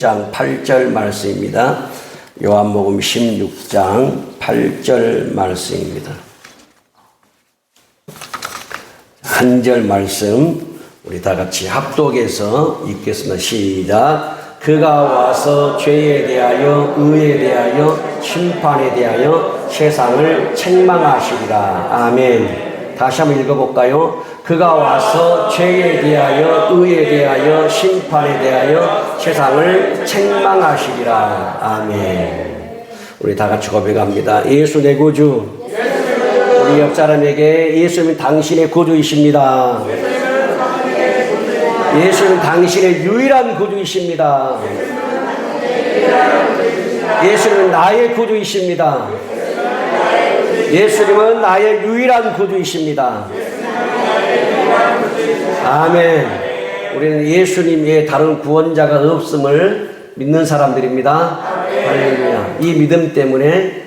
16장 8절 말씀입니다. 요한복음 16장 8절 말씀입니다. 한 절 말씀 우리 다 같이 합독해서 읽겠습니다. 시작. 그가 와서 죄에 대하여 의에 대하여 심판에 대하여 세상을 책망하시리라. 아멘. 다시 한번 읽어볼까요? 그가 와서 죄에 대하여 의에 대하여 심판에 대하여 세상을 책망하시리라. 아멘. 우리 다 같이 고백합니다. 예수 내 구주. 우리 옆 사람에게 예수님은 당신의 구주이십니다. 예수는 당신의 유일한 구주이십니다. 예수는 나의 구주이십니다. 예수님은 나의 유일한 구주이십니다. 아멘. 우리는 예수님 외에 다른 구원자가 없음을 믿는 사람들입니다. 할렐루야. 이 믿음 때문에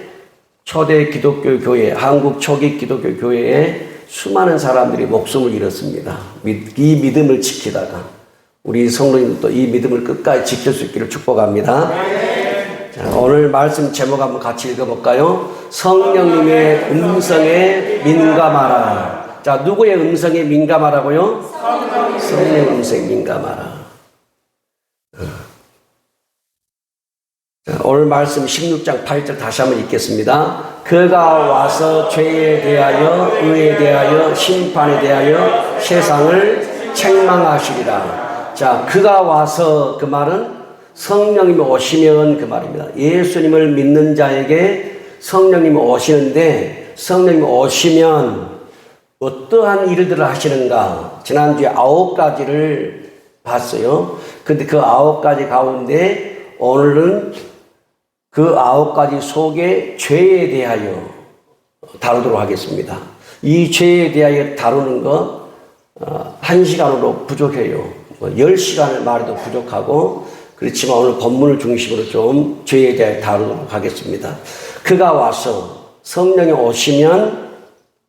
초대 기독교 교회, 한국 초기 기독교 교회에 수많은 사람들이 목숨을 잃었습니다. 이 믿음을 지키다가 우리 성도님도 이 믿음을 끝까지 지킬 수 있기를 축복합니다. 자, 오늘 말씀 제목 한번 같이 읽어볼까요? 성령님의 음성에 민감하라. 자, 누구의 음성에 민감하라고요? 성령의 음성에 민감하라. 자, 오늘 말씀 16장 8절 다시 한번 읽겠습니다. 그가 와서 죄에 대하여 의에 대하여 심판에 대하여 세상을 책망하시리라. 자, 그가 와서 그 말은 성령님이 오시면 그 말입니다. 예수님을 믿는 자에게 성령님이 오시는데 성령님이 오시면 어떠한 일들을 하시는가? 지난주에 9가지를 봤어요. 근데 그 9가지 가운데 오늘은 그 9가지 속에 죄에 대하여 다루도록 하겠습니다. 이 죄에 대하여 다루는 거 1시간으로 부족해요. 10시간을 말해도 부족하고 그렇지만 오늘 본문을 중심으로 좀 죄에 대하여 다루도록 하겠습니다. 그가 와서 성령이 오시면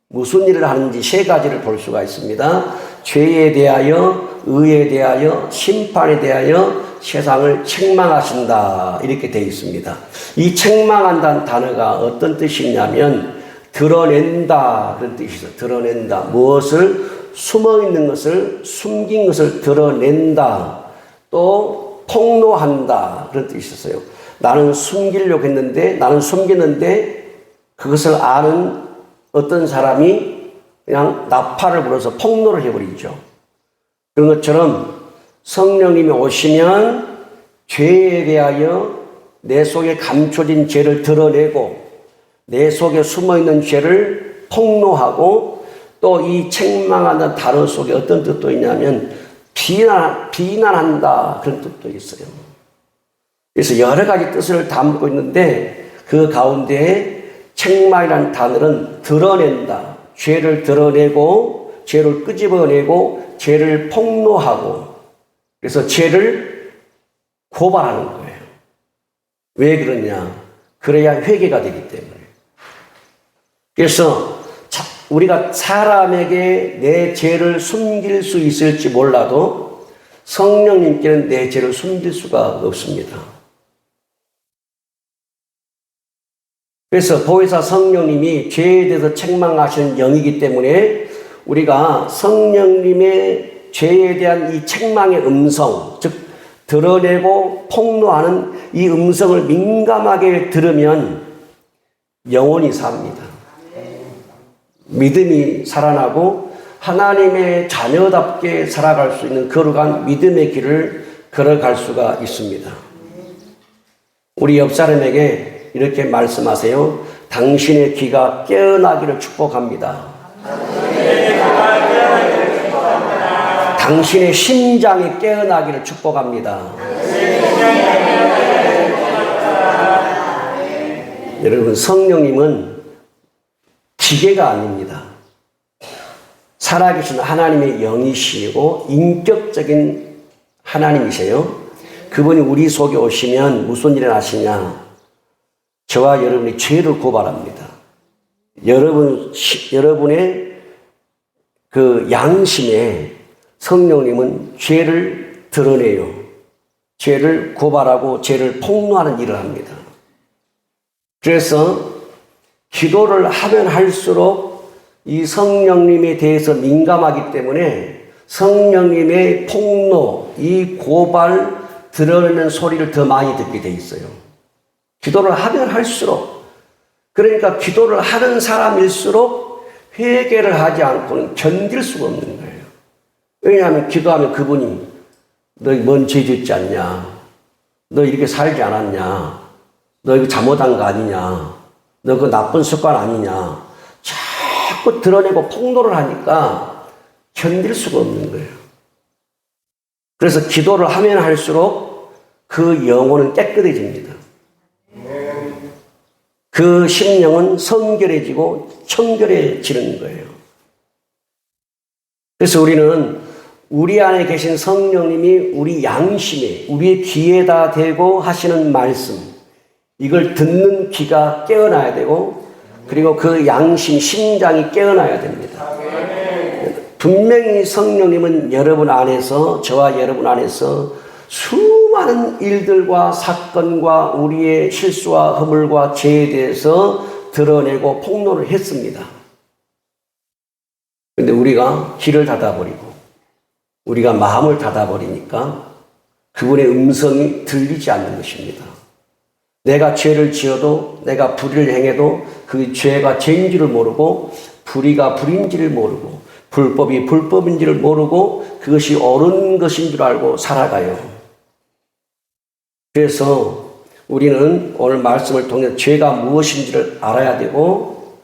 무슨 일을 하는지 3가지를 볼 수가 있습니다. 죄에 대하여 의에 대하여 심판에 대하여 세상을 책망하신다 이렇게 되어 있습니다. 이 책망한다는 단어가 어떤 뜻이냐면 드러낸다 그런 뜻이 있어요. 드러낸다. 무엇을 숨어있는 것을 숨긴 것을 드러낸다. 또 폭로한다 그런 뜻이 있어요. 나는 숨기려고 했는데 나는 숨겼는데 그것을 아는 어떤 사람이 그냥 나팔을 불어서 폭로를 해버리죠. 그런 것처럼 성령님이 오시면 죄에 대하여 내 속에 감춰진 죄를 드러내고 내 속에 숨어있는 죄를 폭로하고 또 이 책망하는 단어 속에 어떤 뜻도 있냐면 비난한다 그런 뜻도 있어요. 그래서 여러 가지 뜻을 담고 있는데 그 가운데 책망이라는 단어는 드러낸다. 죄를 드러내고 죄를 끄집어내고 죄를 폭로하고 그래서 죄를 고발하는 거예요. 왜 그러냐? 그래야 회개가 되기 때문에. 그래서 우리가 사람에게 내 죄를 숨길 수 있을지 몰라도 성령님께는 내 죄를 숨길 수가 없습니다. 그래서 보혜사 성령님이 죄에 대해서 책망하시는 영이기 때문에 우리가 성령님의 죄에 대한 이 책망의 음성, 즉 드러내고 폭로하는 이 음성을 민감하게 들으면 영혼이 삽니다. 믿음이 살아나고 하나님의 자녀답게 살아갈 수 있는 거룩한 믿음의 길을 걸어갈 수가 있습니다. 우리 옆 사람에게 이렇게 말씀하세요. 당신의 귀가 깨어나기를 축복합니다. 당신의 심장이 깨어나기를 축복합니다. 여러분, 성령님은 기계가 아닙니다. 살아계신 하나님의 영이시고 인격적인 하나님이세요. 그분이 우리 속에 오시면 무슨 일을 하시냐? 저와 여러분이 죄를 고발합니다. 여러분의 그 양심에 성령님은 죄를 드러내요. 죄를 고발하고 죄를 폭로하는 일을 합니다. 그래서 기도를 하면 할수록 이 성령님에 대해서 민감하기 때문에 성령님의 폭로, 이 고발, 드러내는 소리를 더 많이 듣게 돼 있어요. 기도를 하면 할수록, 그러니까 기도를 하는 사람일수록 회개를 하지 않고는 견딜 수가 없는 거예요. 왜냐하면 기도하면 그분이 너 뭔 죄 짓지 않냐? 너 이렇게 살지 않았냐? 너 이거 잘못한 거 아니냐? 너 그 나쁜 습관 아니냐? 자꾸 드러내고 폭로를 하니까 견딜 수가 없는 거예요. 그래서 기도를 하면 할수록 그 영혼은 깨끗해집니다. 그 심령은 성결해지고 청결해지는 거예요. 그래서 우리는 우리 안에 계신 성령님이 우리 양심에, 우리의 귀에다 대고 하시는 말씀, 이걸 듣는 귀가 깨어나야 되고, 그리고 그 양심, 심장이 깨어나야 됩니다. 분명히 성령님은 여러분 안에서, 저와 여러분 안에서 수많은 일들과 사건과 우리의 실수와 허물과 죄에 대해서 드러내고 폭로를 했습니다. 그런데 우리가 귀를 닫아버리고 우리가 마음을 닫아버리니까 그분의 음성이 들리지 않는 것입니다. 내가 죄를 지어도, 내가 불의를 행해도 그 죄가 죄인지를 모르고, 불의가 불인지를 모르고, 불법이 불법인지를 모르고 그것이 옳은 것인 줄 알고 살아가요. 그래서 우리는 오늘 말씀을 통해 죄가 무엇인지를 알아야 되고,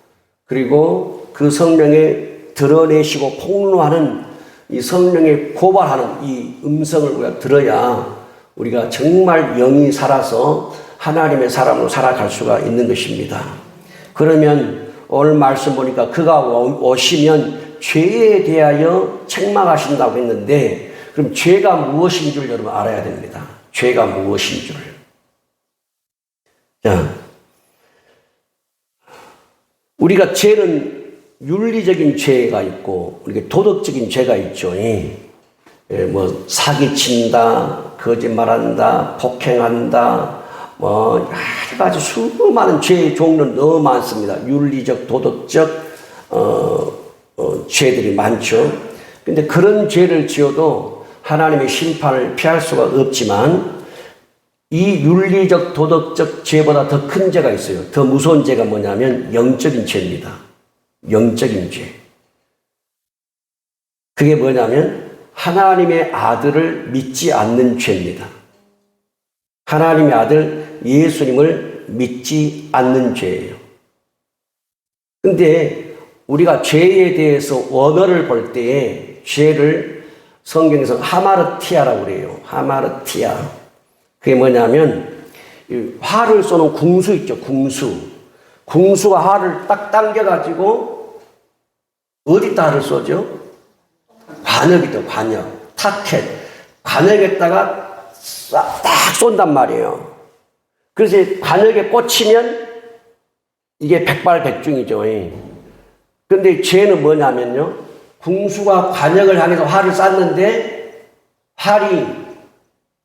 그리고 그 성령의 드러내시고 폭로하는 이 성령의 고발하는 이 음성을 우리가 들어야 우리가 정말 영이 살아서 하나님의 사람으로 살아갈 수가 있는 것입니다. 그러면 오늘 말씀 보니까 그가 오시면 죄에 대하여 책망하신다고 했는데, 그럼 죄가 무엇인 줄 여러분 알아야 됩니다. 죄가 무엇인 줄. 자, 우리가 죄는 윤리적인 죄가 있고, 우리가 도덕적인 죄가 있죠. 뭐, 사기친다, 거짓말한다, 폭행한다, 뭐, 여러 가지 수많은 죄의 종류는 너무 많습니다. 윤리적, 도덕적, 죄들이 많죠. 근데 그런 죄를 지어도 하나님의 심판을 피할 수가 없지만, 이 윤리적, 도덕적 죄보다 더 큰 죄가 있어요. 더 무서운 죄가 뭐냐면 영적인 죄입니다. 영적인 죄. 그게 뭐냐면 하나님의 아들을 믿지 않는 죄입니다. 하나님의 아들 예수님을 믿지 않는 죄예요. 근데 우리가 죄에 대해서 원어를 볼 때에 죄를 성경에서 하마르티아라고 그래요. 하마르티아. 그게 뭐냐면 활을 쏘는 궁수 있죠. 궁수가 활을 딱 당겨가지고 어디다 활을 쏘죠? 관역이죠. 관역. 타켓. 관역에다가 딱 쏜단 말이에요. 그래서 관역에 꽂히면 이게 백발백중이죠. 그런데 죄는 뭐냐면요, 궁수가 관역을 향해서 활을 쐈는데 활이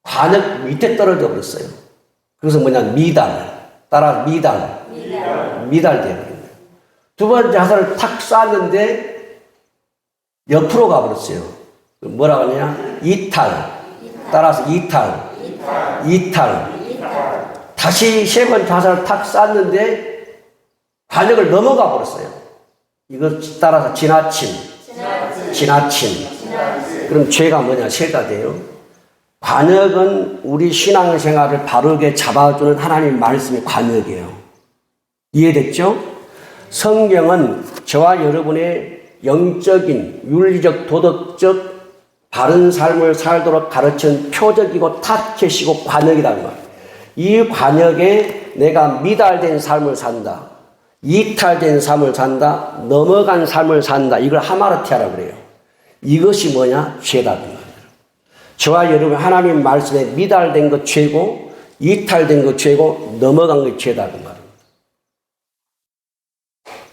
관역 밑에 떨어져 버렸어요. 그래서 뭐냐, 미달. 따라 미달되어 버린 거예요. 두 번째 화살을 탁 쐈는데 옆으로 가버렸어요. 뭐라고 하냐? 이탈. 따라서 이탈. 다시 세 번째 화살을 탁 쐈는데 관역을 넘어가 버렸어요. 이거 따라서 지나침. 그럼 죄가 뭐냐? 죄가 돼요. 관역은 우리 신앙생활을 바르게 잡아주는 하나님의 말씀이 관역이에요. 이해됐죠? 성경은 저와 여러분의 영적인, 윤리적, 도덕적, 바른 삶을 살도록 가르친 표적이고 타켓이고 관역이라는 거예요. 이 관역에 내가 미달된 삶을 산다, 이탈된 삶을 산다, 넘어간 삶을 산다, 이걸 하마르티아라고 그래요. 이것이 뭐냐? 죄다. 저와 여러분 하나님 말씀에 미달된 것 죄고, 이탈된 것 죄고, 넘어간 것 죄다 그 말입니다.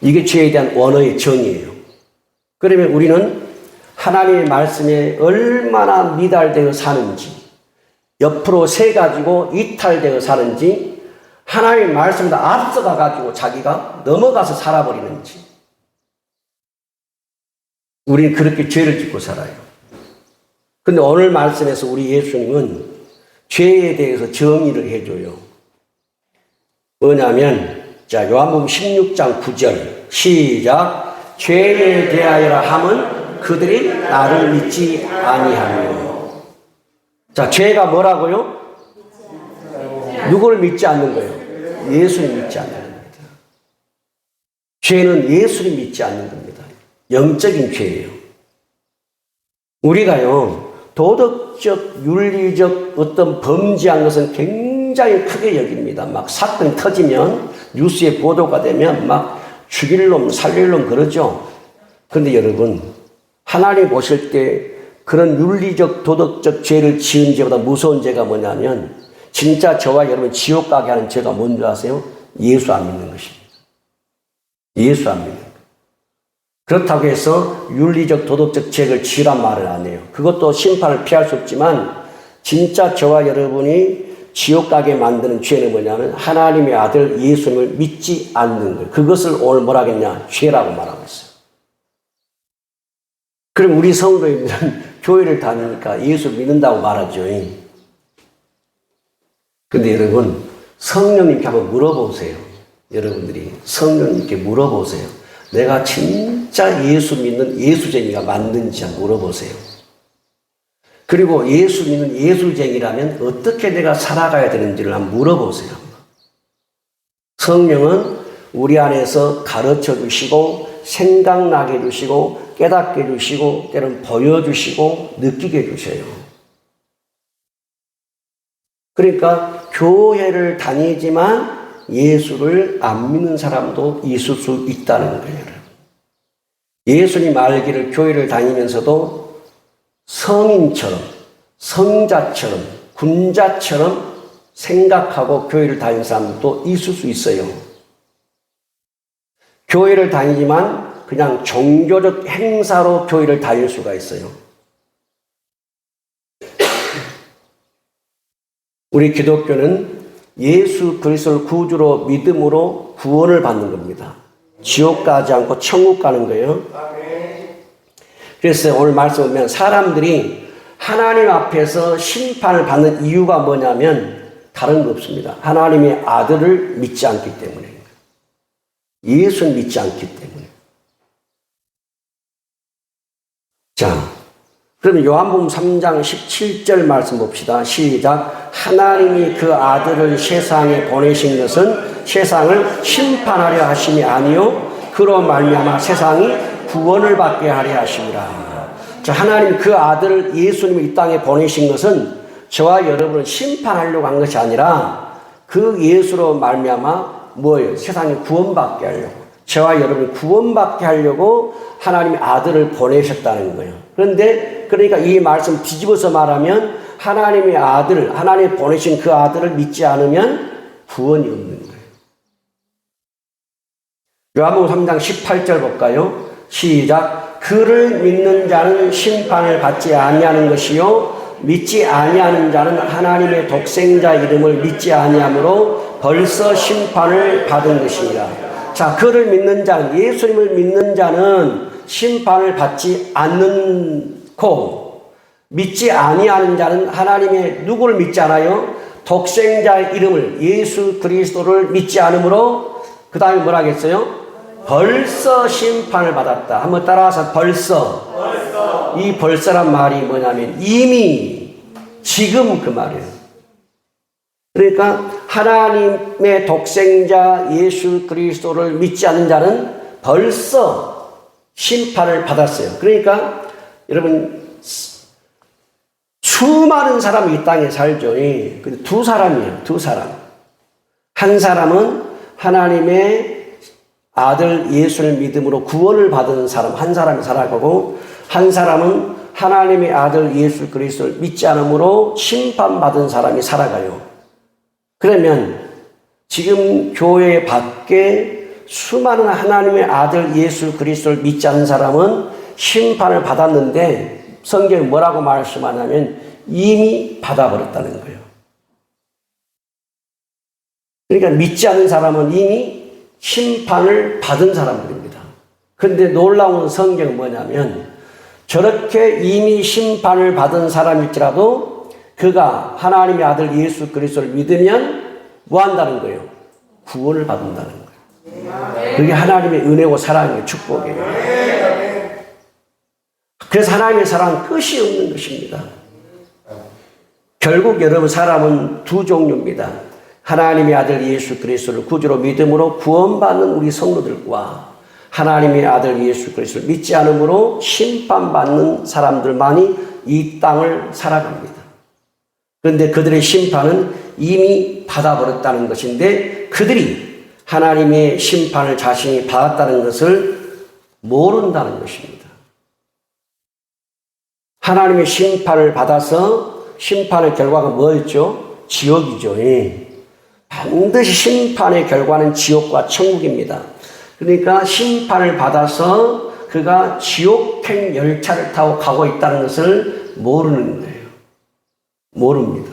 이게 죄에 대한 원어의 정의예요. 그러면 우리는 하나님의 말씀에 얼마나 미달되어 사는지, 옆으로 세 가지고 이탈되어 사는지 하나님의 말씀보다 앞서가 가지고 자기가 넘어가서 살아버리는지 우리는 그렇게 죄를 짓고 살아요. 근데 오늘 말씀에서 우리 예수님은 죄에 대해서 정의를 해줘요. 뭐냐면 자 요한복음 16장 9절 시작 죄에 대하여라 함은 그들이 나를 믿지 아니하며 자 죄가 뭐라고요? 누구를 믿지 않는 거예요? 예수를 믿지 않는 겁니다. 죄는 예수를 믿지 않는 겁니다. 영적인 죄예요. 우리가요 도덕적 윤리적 어떤 범죄한 것은 굉장히 크게 여깁니다. 막 사건이 터지면 뉴스에 보도가 되면 막 죽일 놈 살릴 놈 그러죠. 그런데 여러분 하나님 보실 때 그런 윤리적 도덕적 죄를 지은 죄보다 무서운 죄가 뭐냐면 진짜 저와 여러분 지옥 가게 하는 죄가 뭔지 아세요? 예수 안 믿는 것입니다. 예수 안 믿는 것. 그렇다고 해서 윤리적 도덕적 죄를 지으란 말을 안 해요. 그것도 심판을 피할 수 없지만 진짜 저와 여러분이 지옥 가게 만드는 죄는 뭐냐면 하나님의 아들 예수님을 믿지 않는 것. 그것을 오늘 뭐라 하겠냐? 죄라고 말하고 있어요. 그럼 우리 성도님들은 교회를 다니니까 예수 믿는다고 말하죠. 근데 여러분 성령님께 한번 물어보세요. 여러분들이 성령님께 물어보세요. 내가 진짜 예수 믿는 예수쟁이가 맞는지 한번 물어보세요. 그리고 예수 믿는 예수쟁이라면 어떻게 내가 살아가야 되는지를 한번 물어보세요. 성령은 우리 안에서 가르쳐 주시고 생각나게 해주시고 깨닫게 해주시고 때로는 보여주시고 느끼게 해주셔요. 그러니까 교회를 다니지만 예수를 안 믿는 사람도 있을 수 있다는 거예요. 예수님 알기를 교회를 다니면서도 성인처럼 성자처럼 군자처럼 생각하고 교회를 다니는 사람도 있을 수 있어요. 교회를 다니지만 그냥 종교적 행사로 교회를 다닐 수가 있어요. 우리 기독교는 예수 그리스도를 구주로 믿음으로 구원을 받는 겁니다. 지옥 가지 않고 천국 가는 거예요. 그래서 오늘 말씀 보면 사람들이 하나님 앞에서 심판을 받는 이유가 뭐냐면 다른 거 없습니다. 하나님의 아들을 믿지 않기 때문에. 예수를 믿지 않기 때문에. 자, 그러면 요한복음 3장 17절 말씀 봅시다. 시작. 하나님이 그 아들을 세상에 보내신 것은 세상을 심판하려 하심이 아니요 그로 말미암아 세상이 구원을 받게 하려 하심이라. 자, 하나님 그 아들을 예수님을 이 땅에 보내신 것은 저와 여러분을 심판하려고 한 것이 아니라 그 예수로 말미암아 뭐예요? 세상에 구원받게 하려고. 저와 여러분을 구원받게 하려고 하나님의 아들을 보내셨다는 거예요. 그런데 그러니까 이 말씀 뒤집어서 말하면 하나님의 아들, 하나님이 보내신 그 아들을 믿지 않으면 구원이 없는 거예요. 요한복음 3장 18절 볼까요? 시작. 그를 믿는 자는 심판을 받지 아니하는 것이요 믿지 아니하는 자는 하나님의 독생자 이름을 믿지 아니하므로 벌써 심판을 받은 것이니라. 자, 그를 믿는 자는 예수님을 믿는 자는 심판을 받지 않고 믿지 아니하는 자는 하나님의 누구를 믿지 않아요? 독생자의 이름을 예수 그리스도를 믿지 않으므로 그 다음에 뭐라 하겠어요? 벌써 심판을 받았다. 한번 따라서 벌써. 이 벌써란 말이 뭐냐면 이미 지금 그 말이에요. 그러니까 하나님의 독생자 예수 그리스도를 믿지 않는 자는 벌써 심판을 받았어요. 그러니까 여러분 수많은 사람이 이 땅에 살죠. 근데 두 사람이에요. 두 사람. 한 사람은 하나님의 아들 예수를 믿음으로 구원을 받은 사람 한 사람이 살아가고 한 사람은 하나님의 아들 예수 그리스도를 믿지 않음으로 심판받은 사람이 살아가요. 그러면 지금 교회 밖에 수많은 하나님의 아들 예수 그리스도를 믿지 않는 사람은 심판을 받았는데 성경이 뭐라고 말씀하냐면 이미 받아버렸다는 거예요. 그러니까 믿지 않는 사람은 이미 심판을 받은 사람들입니다. 그런데 놀라운 성경은 뭐냐면 저렇게 이미 심판을 받은 사람일지라도 그가 하나님의 아들 예수 그리스도를 믿으면 뭐 한다는 거예요? 구원을 받는다는 거예요. 그게 하나님의 은혜고 사랑의 축복이에요. 그래서 하나님의 사랑은 끝이 없는 것입니다. 결국 여러분 사람은 두 종류입니다. 하나님의 아들 예수 그리스도를 구주로 믿음으로 구원받는 우리 성도들과 하나님의 아들 예수 그리스도를 믿지 않음으로 심판받는 사람들만이 이 땅을 살아갑니다. 그런데 그들의 심판은 이미 받아버렸다는 것인데 그들이 하나님의 심판을 자신이 받았다는 것을 모른다는 것입니다. 하나님의 심판을 받아서 심판의 결과가 뭐였죠? 지옥이죠. 반드시 심판의 결과는 지옥과 천국입니다. 그러니까 심판을 받아서 그가 지옥행 열차를 타고 가고 있다는 것을 모르는 거예요. 모릅니다.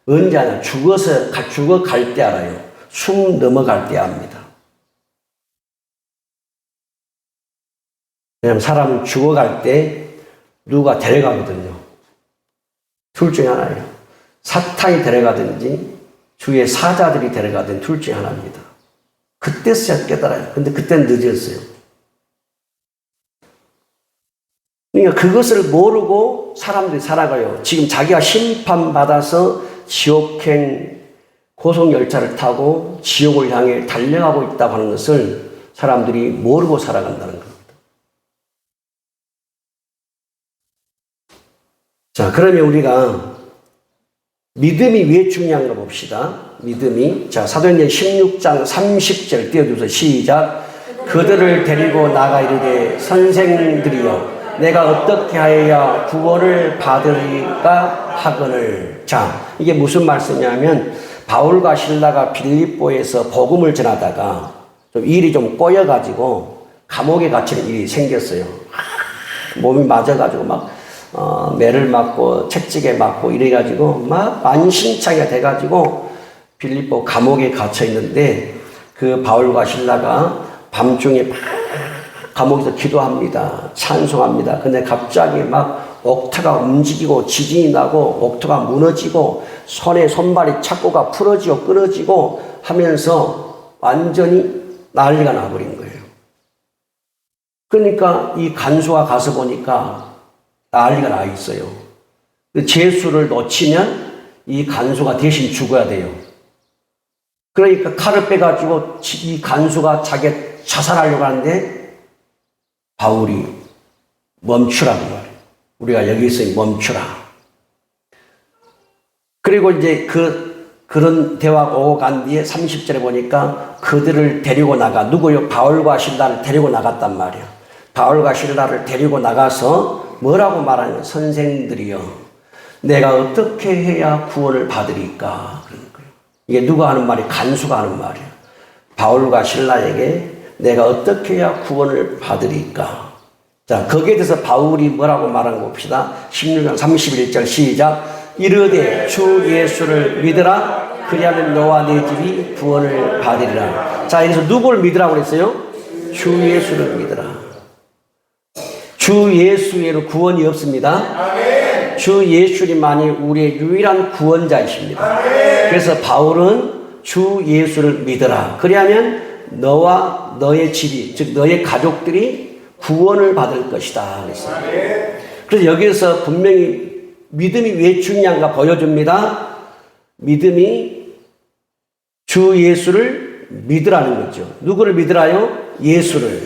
언제 하냐? 죽어갈 때 알아요. 숨 넘어갈 때 압니다. 왜냐하면 사람은 죽어갈 때 누가 데려가거든요. 둘 중에 하나예요. 사탄이 데려가든지 주의 사자들이 데려가든 둘 중에 하나입니다. 그때서야 깨달아요. 근데 그때는 늦었어요. 그러니까 그것을 모르고 사람들이 살아가요. 지금 자기가 심판받아서 지옥행 고속열차를 타고 지옥을 향해 달려가고 있다고 하는 것을 사람들이 모르고 살아간다는 겁니다. 자, 그러면 우리가 믿음이 왜 중요한가 봅시다. 믿음이. 자, 사도행전 16장 30절 띄워주세요. 시작. 그들을 데리고 나가 이르되 선생들이여 내가 어떻게 하여야 구원을 받으리까 하거늘. 자, 이게 무슨 말씀이냐면 바울과 실라가 빌립보에서 복음을 전하다가 일이 좀 꼬여가지고 감옥에 갇히는 일이 생겼어요. 몸이 맞아가지고 막 매를 맞고 채찍에 맞고 이래가지고 막 만신창이가 돼가지고 빌립보 감옥에 갇혀 있는데 그 바울과 실라가 밤중에 막 감옥에서 기도합니다. 찬송합니다. 근데 갑자기 막 옥타가 움직이고 지진이 나고 옥타가 무너지고 손에 손발이 착고가 풀어지고 끊어지고 하면서 완전히 난리가 나버린 거예요. 그러니까 이 간수가 가서 보니까 난리가 나 있어요. 제수를 놓치면 이 간수가 대신 죽어야 돼요. 그러니까 칼을 빼가지고 이 간수가 자기 자살하려고 하는데 바울이 멈추라고 말해요. 우리가 여기서 멈추라. 그리고 이제 그런 대화가 오고 간 뒤에 30절에 보니까 그들을 데리고 나가, 누구요? 바울과 실라를 데리고 나갔단 말이야. 바울과 실라를 데리고 나가서 뭐라고 말하냐면 선생들이여 내가 어떻게 해야 구원을 받으리까 그러는 거예요. 이게 누가 하는 말이? 간수가 하는 말이야. 바울과 실라에게 내가 어떻게 해야 구원을 받으리까. 자, 거기에 대해서 바울이 뭐라고 말하는 거 봅시다. 16장 31절 시작. 이르되 주 예수를 믿으라 그리하면 너와 네 집이 구원을 받으리라. 자, 여기서 누구를 믿으라고 그랬어요? 주 예수를 믿으라. 주 예수 외에는 구원이 없습니다. 아멘. 주 예수님만이 우리의 유일한 구원자이십니다. 아멘. 그래서 바울은 주 예수를 믿으라. 그리하면 너와 너의 집이, 즉 너의 가족들이 구원을 받을 것이다 그랬어요. 아멘. 그래서 여기에서 분명히 믿음이 왜 중요한가 보여줍니다. 믿음이 주 예수를 믿으라는 거죠. 누구를 믿으라요? 예수를.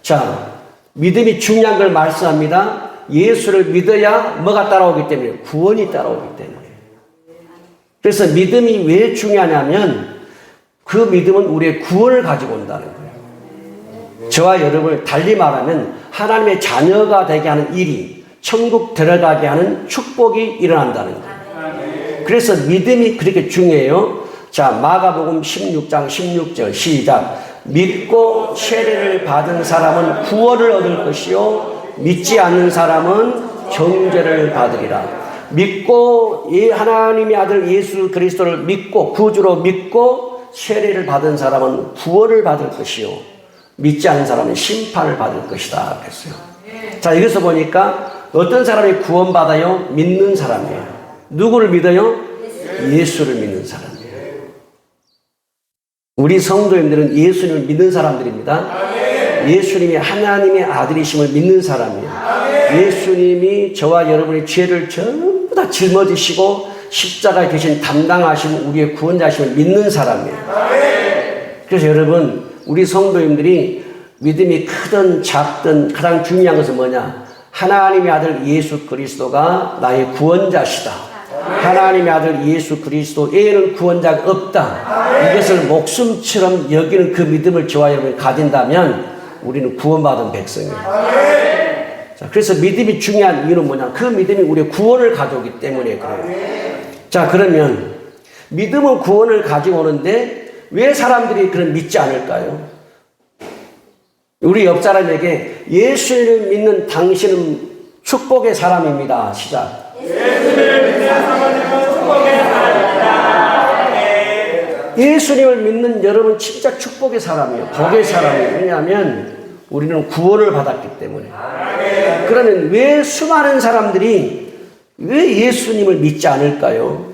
자, 믿음이 중요한 걸 말씀합니다. 예수를 믿어야 뭐가 따라오기 때문에? 구원이 따라오기 때문에. 그래서 믿음이 왜 중요하냐면 그 믿음은 우리의 구원을 가지고 온다는 거예요. 저와 여러분을 달리 말하면 하나님의 자녀가 되게 하는 일이 천국 들어가게 하는 축복이 일어난다는 거예요. 그래서 믿음이 그렇게 중요해요. 자, 마가복음 16장 16절 시작. 믿고 세례를 받은 사람은 구원을 얻을 것이요 믿지 않는 사람은 정죄를 받으리라. 믿고 하나님의 아들 예수 그리스도를 믿고 구주로 믿고 세례를 받은 사람은 구원을 받을 것이요 믿지 않은 사람은 심판을 받을 것이다 그랬어요. 자, 여기서 보니까 어떤 사람이 구원받아요? 믿는 사람이에요. 누구를 믿어요? 예수를 믿는 사람이에요. 우리 성도님들은 예수님을 믿는 사람들입니다. 예수님이 하나님의 아들이심을 믿는 사람이에요. 예수님이 저와 여러분의 죄를 전부 다 짊어지시고 십자가에 계신 담당하시는 우리의 구원자심을 믿는 사람이에요. 그래서 여러분, 우리 성도님들이 믿음이 크든 작든 가장 중요한 것은 뭐냐? 하나님의 아들 예수 그리스도가 나의 구원자시다. 하나님의 아들 예수 그리스도 외에는 구원자가 없다. 이것을 목숨처럼 여기는 그 믿음을 저와 여러분이 가진다면 우리는 구원받은 백성이에요. 자, 그래서 믿음이 중요한 이유는 뭐냐? 그 믿음이 우리의 구원을 가져오기 때문에 그래요. 자, 그러면 믿음은 구원을 가지고 오는데 왜 사람들이 그런 믿지 않을까요? 우리 옆 사람에게 예수를 믿는 당신은 축복의 사람입니다. 시작. 예수를 믿는 사람은 축복의 사람입니다. 예수님을 믿는 여러분 진짜 축복의 사람이에요. 복의 사람이에요. 왜냐하면 우리는 구원을 받았기 때문에. 그러면 왜 수많은 사람들이 왜 예수님을 믿지 않을까요?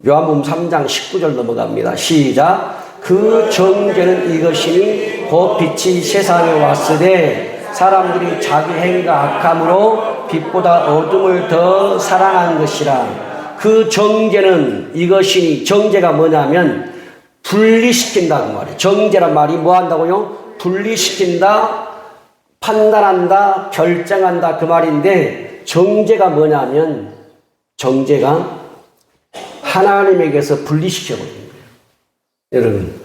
요한복음 3장 19절 넘어갑니다. 시작. 그 정죄는 이것이니 곧 빛이 세상에 왔으되 사람들이 자기 행위가 악함으로 빛보다 어둠을 더 사랑한 것이라. 그 정죄는 이것이니, 정죄가 뭐냐면 분리시킨다고 말이에요. 정죄란 말이 뭐 한다고요? 분리시킨다, 판단한다, 결정한다 그 말인데, 정죄가 뭐냐면 정죄가 하나님에게서 분리시켜버리는 거예요. 여러분,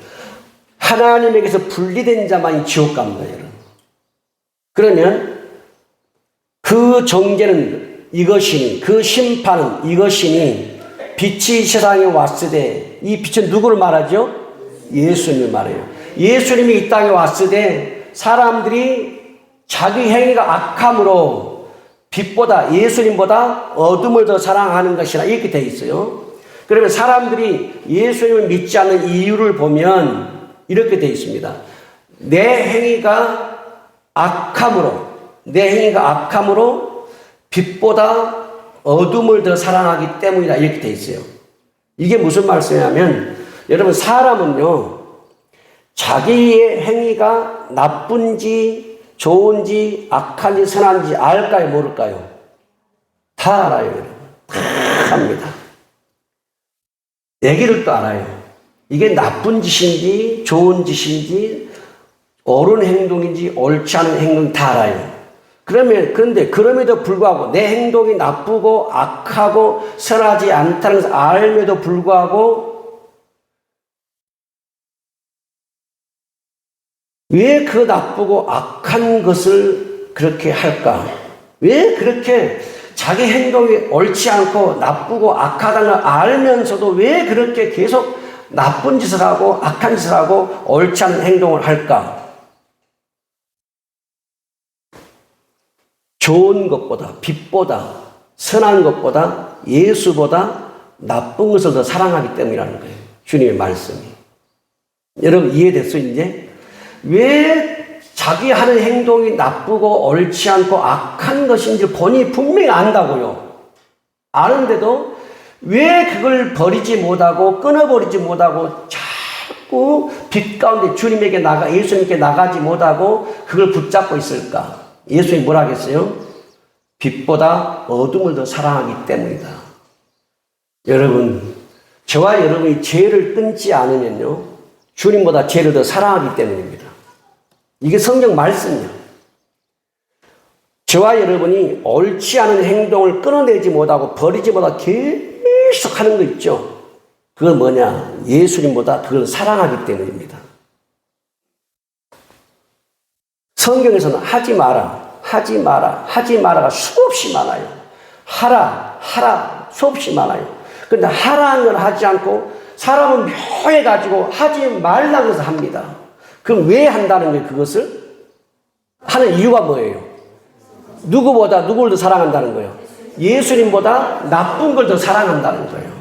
하나님에게서 분리된 자만이 지옥 갑니다. 여러분. 그러면 그 정죄는 이것이니, 그 심판은 이것이니, 빛이 세상에 왔을 때, 이 빛은 누구를 말하죠? 예수님을 말해요. 예수님이 이 땅에 왔을 때 사람들이 자기 행위가 악함으로 빛보다, 예수님보다 어둠을 더 사랑하는 것이라 이렇게 되어 있어요. 그러면 사람들이 예수님을 믿지 않는 이유를 보면 이렇게 되어 있습니다. 내 행위가 악함으로 빛보다 어둠을 더 사랑하기 때문이다 이렇게 되어 있어요. 이게 무슨 말씀이냐면, 여러분, 사람은요 자기의 행위가 나쁜지 좋은지 악한지 선한지 알까요 모를까요? 다 알아요. 여러분. 다 압니다. 얘기를 또 알아요. 이게 나쁜 짓인지 좋은 짓인지 옳은 행동인지 옳지 않은 행동인지 다 알아요. 그런데 그럼에도 불구하고 내 행동이 나쁘고 악하고 선하지 않다는 것을 알면도 불구하고 왜 그 나쁘고 악한 것을 그렇게 할까? 왜 그렇게 자기 행동이 옳지 않고 나쁘고 악하다는 걸 알면서도 왜 그렇게 계속 나쁜 짓을 하고 악한 짓을 하고 옳지 않은 행동을 할까? 좋은 것보다, 빛보다, 선한 것보다, 예수보다 나쁜 것을 더 사랑하기 때문이라는 거예요. 주님의 말씀이. 여러분 이해됐어요 이제? 왜 자기 하는 행동이 나쁘고 옳지 않고 악한 것인지 본인이 분명히 안다고요. 아는데도 왜 그걸 버리지 못하고 끊어버리지 못하고 자꾸 빛 가운데 주님에게 예수님께 나가지 못하고 그걸 붙잡고 있을까? 예수님이 뭐라 하겠어요? 빛보다 어둠을 더 사랑하기 때문이다. 여러분, 저와 여러분이 죄를 끊지 않으면요 주님보다 죄를 더 사랑하기 때문입니다. 이게 성경 말씀이에요. 저와 여러분이 옳지 않은 행동을 끊어내지 못하고 버리지 못하고 계속 하는 거 있죠. 그건 뭐냐? 예수님보다 그걸 사랑하기 때문입니다. 성경에서는 하지 마라가 수없이 많아요. 하라 수없이 많아요. 그런데 하라는 걸 하지 않고 사람은 묘해가지고 하지 말라고 해서 합니다. 그럼 왜 한다는 거예요? 그것을 하는 이유가 뭐예요? 누구보다 누구를 더 사랑한다는 거예요? 예수님보다 나쁜 걸 더 사랑한다는 거예요.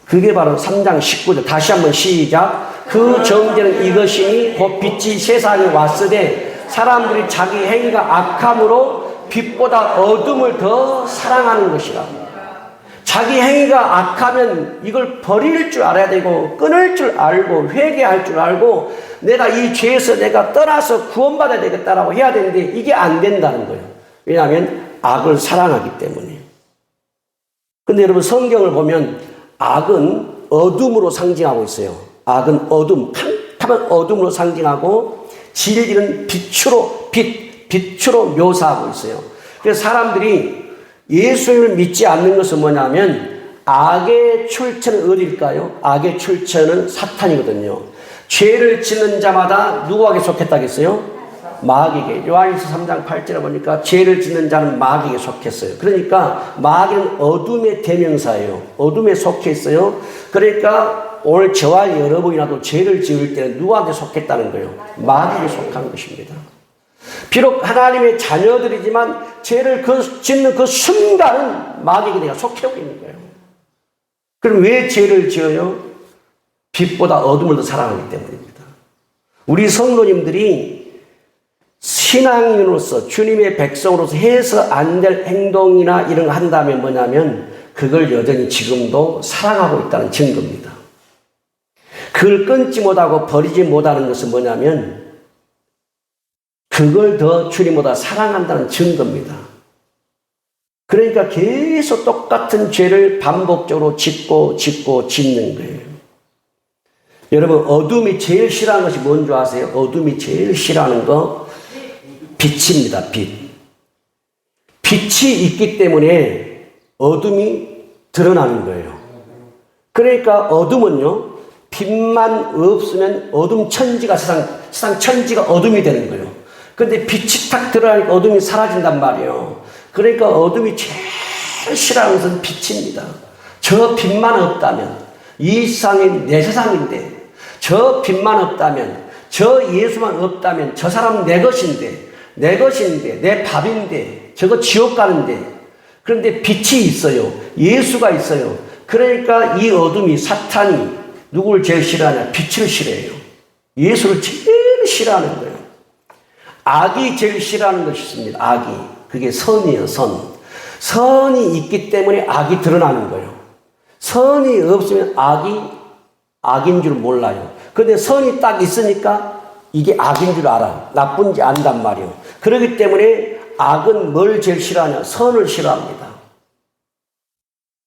그게 바로 3장 19절. 다시 한번 시작. 그 정죄는 이것이니 곧 빛이 세상에 왔으되 사람들이 자기 행위가 악함으로 빛보다 어둠을 더 사랑하는 것이라. 자기 행위가 악하면 이걸 버릴 줄 알아야 되고 끊을 줄 알고 회개할 줄 알고 내가 이 죄에서 내가 떠나서 구원받아야 되겠다라고 해야 되는데 이게 안 된다는 거예요. 왜냐하면 악을 사랑하기 때문에. 근데 여러분 성경을 보면 악은 어둠으로 상징하고 있어요. 악은 어둠, 캄캄한 어둠으로 상징하고 진리는 빛으로 묘사하고 있어요. 그래서 사람들이 예수님을 믿지 않는 것은 뭐냐면 악의 출처는 어디일까요? 악의 출처는 사탄이거든요. 죄를 짓는 자마다 누구에게 속했다겠어요? 마귀에게. 요한일서 3장 8절에 보니까 죄를 짓는 자는 마귀에게 속했어요. 그러니까 마귀는 어둠의 대명사예요. 어둠에 속해 있어요. 그러니까 오늘 저와 여러분이라도 죄를 지을 때는 누구한테 속했다는 거예요? 마귀에게 속한 것입니다. 비록 하나님의 자녀들이지만 죄를 짓는 그 순간은 마귀에게 내가 속해오고 있는 거예요. 그럼 왜 죄를 지어요? 빛보다 어둠을 더 사랑하기 때문입니다. 우리 성도님들이 신앙인으로서 주님의 백성으로서 해서 안 될 행동이나 이런 거 한다면 뭐냐면 그걸 여전히 지금도 사랑하고 있다는 증거입니다. 그걸 끊지 못하고 버리지 못하는 것은 뭐냐면 그걸 더 주님보다 사랑한다는 증거입니다. 그러니까 계속 똑같은 죄를 반복적으로 짓고 짓는 거예요. 여러분 어둠이 제일 싫어하는 것이 뭔지 아세요? 어둠이 제일 싫어하는 거 빛입니다. 빛이 있기 때문에 어둠이 드러나는 거예요. 그러니까 어둠은요 빛만 없으면 어둠 천지가 세상 천지가 어둠이 되는 거예요. 근데 빛이 탁 들어가니까 어둠이 사라진단 말이에요. 그러니까 어둠이 제일 싫어하는 것은 빛입니다. 저 빛만 없다면 이 세상이 내 세상인데 저 빛만 없다면 저 예수만 없다면 저 사람은 내 것인데 내 밥인데 저거 지옥 가는데 그런데 빛이 있어요. 예수가 있어요. 그러니까 이 어둠이 사탄이 누구를 제일 싫어하냐? 빛을 싫어해요. 예수를 제일 싫어하는 거예요. 악이 제일 싫어하는 것이 있습니다. 악이. 그게 선이에요. 선이 있기 때문에 악이 드러나는 거예요. 선이 없으면 악인 줄 몰라요. 근데 선이 딱 있으니까 이게 악인 줄 알아. 나쁜지 안단 말이에요. 그렇기 때문에 악은 뭘 제일 싫어하냐? 선을 싫어합니다.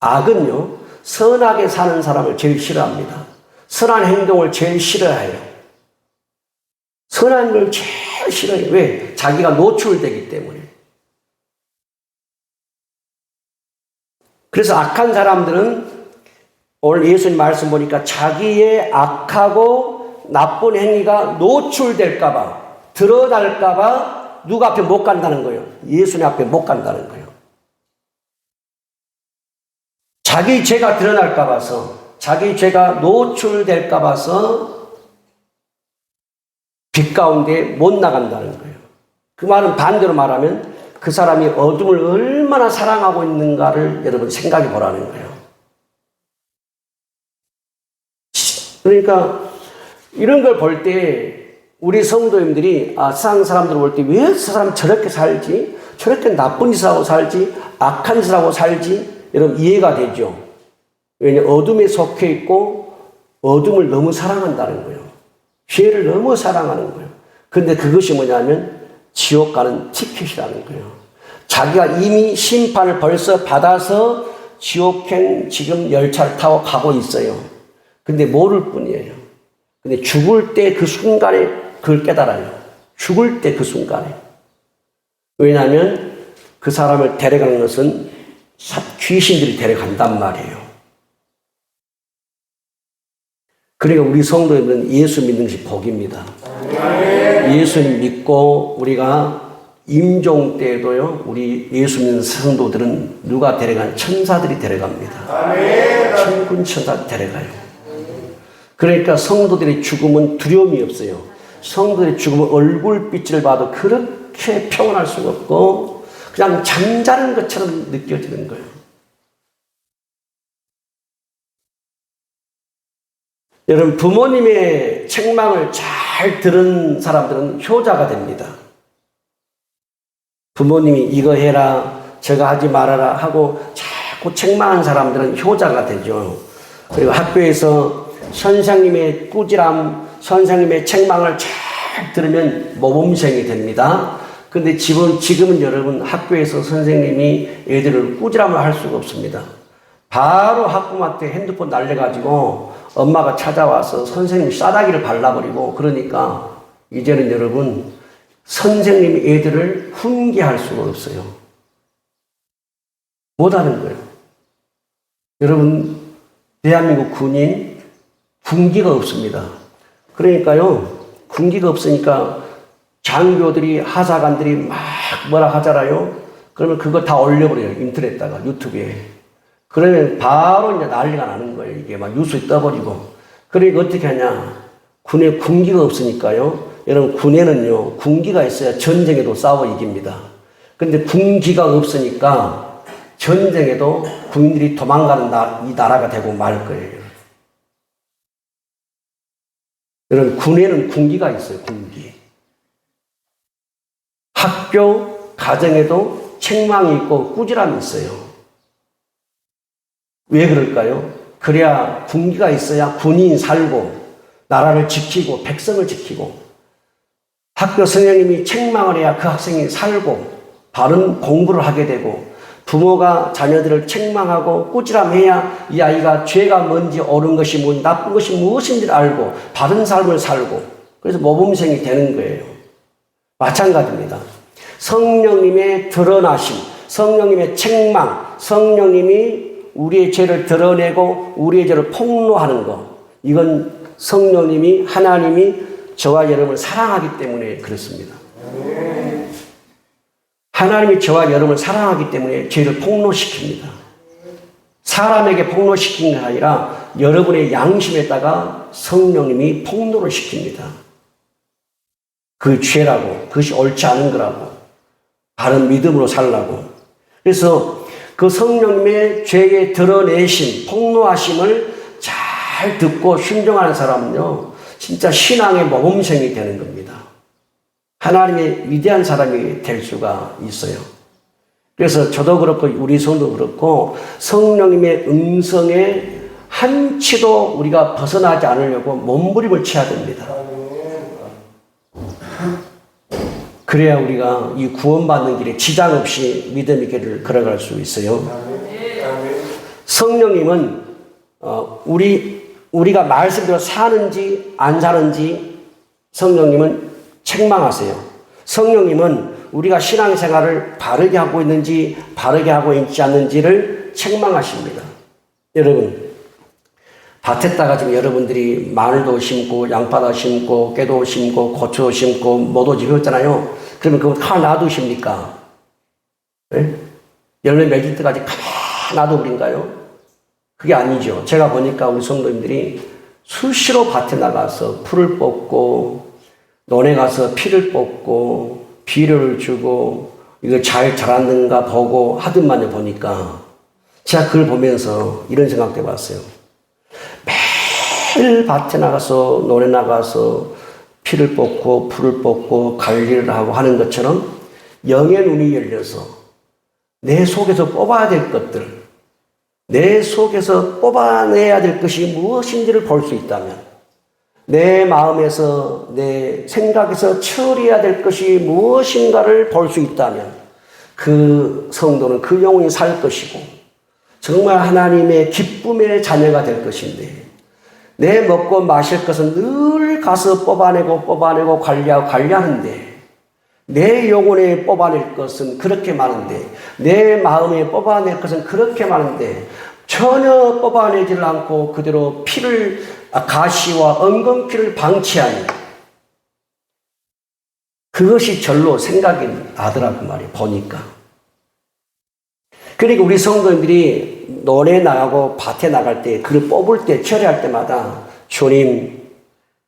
악은요, 선하게 사는 사람을 제일 싫어합니다. 선한 행동을 제일 싫어해요. 선한 걸 제일 싫어해요. 왜? 자기가 노출되기 때문에. 그래서 악한 사람들은 오늘 예수님 말씀 보니까 자기의 악하고 나쁜 행위가 노출될까봐, 드러날까봐 누구 앞에 못 간다는 거예요. 예수님 앞에 못 간다는 거예요. 자기 죄가 드러날까 봐서, 자기 죄가 노출될까 봐서 빛 가운데 못 나간다는 거예요. 그 말은 반대로 말하면 그 사람이 어둠을 얼마나 사랑하고 있는가를 여러분 생각해 보라는 거예요. 그러니까 이런 걸 볼 때 우리 성도님들이 세상 사람들 볼 때 왜 저 사람 저렇게 살지? 저렇게 나쁜 짓을 하고 살지? 악한 짓을 하고 살지? 여러분 이해가 되죠? 왜냐하면 어둠에 속해 있고 어둠을 너무 사랑한다는 거예요. 죄를 너무 사랑하는 거예요. 그런데 그것이 뭐냐면 지옥 가는 티켓이라는 거예요. 자기가 이미 심판을 벌써 받아서 지옥행 지금 열차를 타고 가고 있어요. 근데 모를 뿐이에요. 근데 죽을 때 그 순간에 그걸 깨달아요. 죽을 때 그 순간에. 왜냐하면 그 사람을 데려가는 것은 귀신들이 데려간단 말이에요. 그러니까 우리 성도들은 예수 믿는 것이 복입니다. 예수님 믿고 우리가 임종 때에도요, 우리 예수 믿는 성도들은 누가 데려가는 천사들이 데려갑니다. 천군 천사 데려가요. 그러니까 성도들의 죽음은 두려움이 없어요. 성도들의 죽음은 얼굴빛을 봐도 그렇게 평온할 수가 없고 그냥 잠자는 것처럼 느껴지는 거예요. 여러분, 부모님의 책망을 잘 들은 사람들은 효자가 됩니다. 부모님이 이거 해라, 저거 하지 말아라 하고 자꾸 책망한 사람들은 효자가 되죠. 그리고 학교에서 선생님의 꾸지람, 선생님의 책망을 잘 들으면 모범생이 됩니다. 근데 지금은 여러분 학교에서 선생님이 애들을 꾸지람을 할 수가 없습니다. 바로 학부모한테 핸드폰 날려가지고 엄마가 찾아와서 선생님 싸다기를 발라버리고, 그러니까 이제는 여러분 선생님이 애들을 훈계할 수가 없어요. 못하는 거예요. 여러분, 대한민국 군인 군기가 없습니다. 그러니까요, 군기가 없으니까 장교들이, 하사관들이 막 뭐라 하잖아요. 그러면 그거 다 올려버려요. 인터넷에다가, 유튜브에. 그러면 바로 이제 난리가 나는 거예요. 이게 막 뉴스에 떠버리고. 그러니까 어떻게 하냐. 군에 군기가 없으니까요. 여러분, 군에는요, 군기가 있어야 전쟁에도 싸워 이깁니다. 근데 군기가 없으니까 전쟁에도 군인들이 도망가는 이 나라가 되고 말 거예요. 여러분, 군에는 군기가 있어요. 군기. 학교, 가정에도 책망이 있고 꾸지람이 있어요. 왜 그럴까요? 그래야 군기가 있어야 군인이 살고 나라를 지키고 백성을 지키고, 학교 선생님이 책망을 해야 그 학생이 살고 바른 공부를 하게 되고, 부모가 자녀들을 책망하고 꾸지람해야 이 아이가 죄가 뭔지, 옳은 것이 뭔지, 나쁜 것이 무엇인지를 알고 바른 삶을 살고, 그래서 모범생이 되는 거예요. 마찬가지입니다. 성령님의 드러나심, 성령님의 책망, 성령님이 우리의 죄를 드러내고 우리의 죄를 폭로하는 것, 이건 성령님이, 하나님이 저와 여러분을 사랑하기 때문에 그렇습니다. 하나님이 저와 여러분을 사랑하기 때문에 죄를 폭로시킵니다. 사람에게 폭로시키는 게 아니라 여러분의 양심에다가 성령님이 폭로를 시킵니다. 그 죄라고, 그것이 옳지 않은 거라고, 바른 믿음으로 살라고. 그래서 그 성령님의 죄의 드러내심, 폭로하심을 잘 듣고 순종하는 사람은요, 진짜 신앙의 모범생이 되는 겁니다. 하나님의 위대한 사람이 될 수가 있어요. 그래서 저도 그렇고 우리 성도 그렇고 성령님의 음성에 한치도 우리가 벗어나지 않으려고 몸부림을 쳐야 됩니다. 그래야 우리가 이 구원받는 길에 지장 없이 믿음의 길을 걸어갈 수 있어요. 성령님은 우리가 말씀대로 사는지 안 사는지 성령님은 책망하세요. 성령님은 우리가 신앙생활을 바르게 하고 있는지 바르게 하고 있지 않는지를 책망하십니다. 여러분, 밭에다가 지금 여러분들이 마늘도 심고 양파도 심고 깨도 심고 고추도 심고 뭐도 심었잖아요. 그러면 그거 다 놔두십니까? 네? 열매 맺을 때까지 가만 놔둬버린가요? 그게 아니죠. 제가 보니까 우리 성도님들이 수시로 밭에 나가서 풀을 뽑고 논에 가서 피를 뽑고 비료를 주고 이거 잘 자랐는가 보고 하더만요. 보니까 제가 그걸 보면서 이런 생각도 해봤어요. 매일 밭에 나가서 논에 나가서 피를 뽑고 풀을 뽑고 관리를 하고 하는 것처럼 영의 눈이 열려서 내 속에서 뽑아야 될 것들, 내 속에서 뽑아내야 될 것이 무엇인지를 볼 수 있다면, 내 마음에서 내 생각에서 처리해야 될 것이 무엇인가를 볼 수 있다면 그 성도는, 그 영혼이 살 것이고 정말 하나님의 기쁨의 자녀가 될 것인데, 내 먹고 마실 것은 늘 가서 뽑아내고 관리하는데 내 영혼에 뽑아낼 것은 그렇게 많은데, 내 마음에 뽑아낼 것은 그렇게 많은데 전혀 뽑아내지를 않고 그대로 가시와 엉겅퀴를 방치하니 그것이 절로 생각이 나더라고 말이에요. 보니까. 그러니까 우리 성도님들이 논에 나가고 밭에 나갈 때, 그걸 뽑을 때, 처리할 때마다 주님,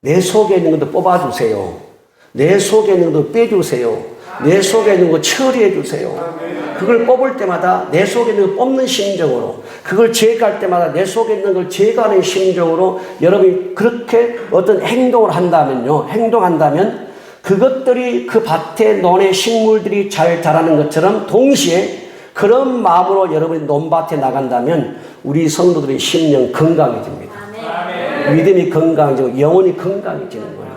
내 속에 있는 것도 뽑아주세요. 내 속에 있는 것도 빼주세요. 내 속에 있는 거 처리해 주세요. 그걸 뽑을 때마다 내 속에 있는 걸 뽑는 심정으로, 그걸 제거할 때마다 내 속에 있는 걸 제거하는 심정으로 여러분이 그렇게 어떤 행동을 행동한다면 그것들이 그 밭에 논의 식물들이 잘 자라는 것처럼 동시에 그런 마음으로 여러분이 논밭에 나간다면 우리 성도들의 심령 건강해집니다. 믿음이 건강해지고 영혼이 건강해지는 거예요.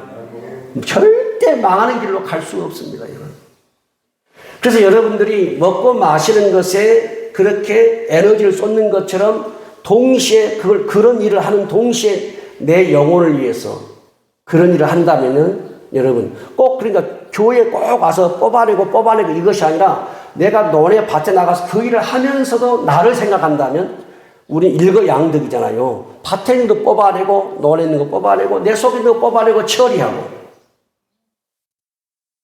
절대 망하는 길로 갈 수가 없습니다. 이건. 그래서 여러분들이 먹고 마시는 것에 그렇게 에너지를 쏟는 것처럼 동시에 그런 일을 하는 동시에 내 영혼을 위해서 그런 일을 한다면은 여러분 꼭 그러니까 교회에 꼭 와서 뽑아내고 이것이 아니라 내가 논에 밭에 나가서 그 일을 하면서도 나를 생각한다면 우리 일거양득이잖아요. 밭에 있는 거 뽑아내고 논에 있는 거 뽑아내고 내 속에 있는 거 뽑아내고 처리하고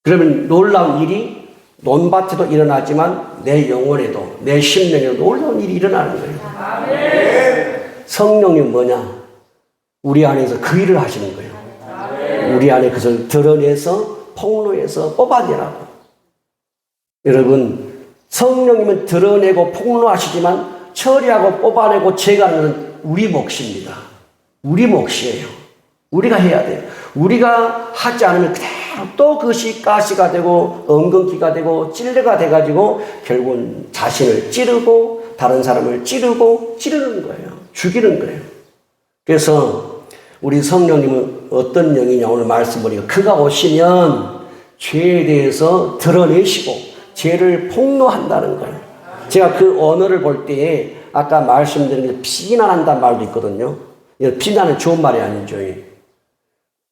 그러면 놀라운 일이 논밭에도 일어나지만 내 영혼에도 내 심령에도 놀라운 일이 일어나는 거예요. 성령님 뭐냐? 우리 안에서 그 일을 하시는 거예요. 우리 안에 그것을 드러내서 폭로해서 뽑아내라고. 여러분 성령님은 드러내고 폭로하시지만 처리하고 뽑아내고 제거하는 것은 우리 몫입니다. 우리 몫이에요. 우리가 해야 돼요. 우리가 하지 않으면 그대로 또 그것이 가시가 되고 엉겅퀴가 되고 찔레가 돼가지고 결국은 자신을 찌르고 다른 사람을 찌르는 거예요. 죽이는 거예요. 그래서 우리 성령님은 어떤 영이냐 오늘 말씀 보니까 그가 오시면 죄에 대해서 드러내시고 죄를 폭로한다는 거예요. 제가 그 언어를 볼 때에 아까 말씀드린 게 비난한다는 말도 있거든요. 비난은 좋은 말이 아니죠.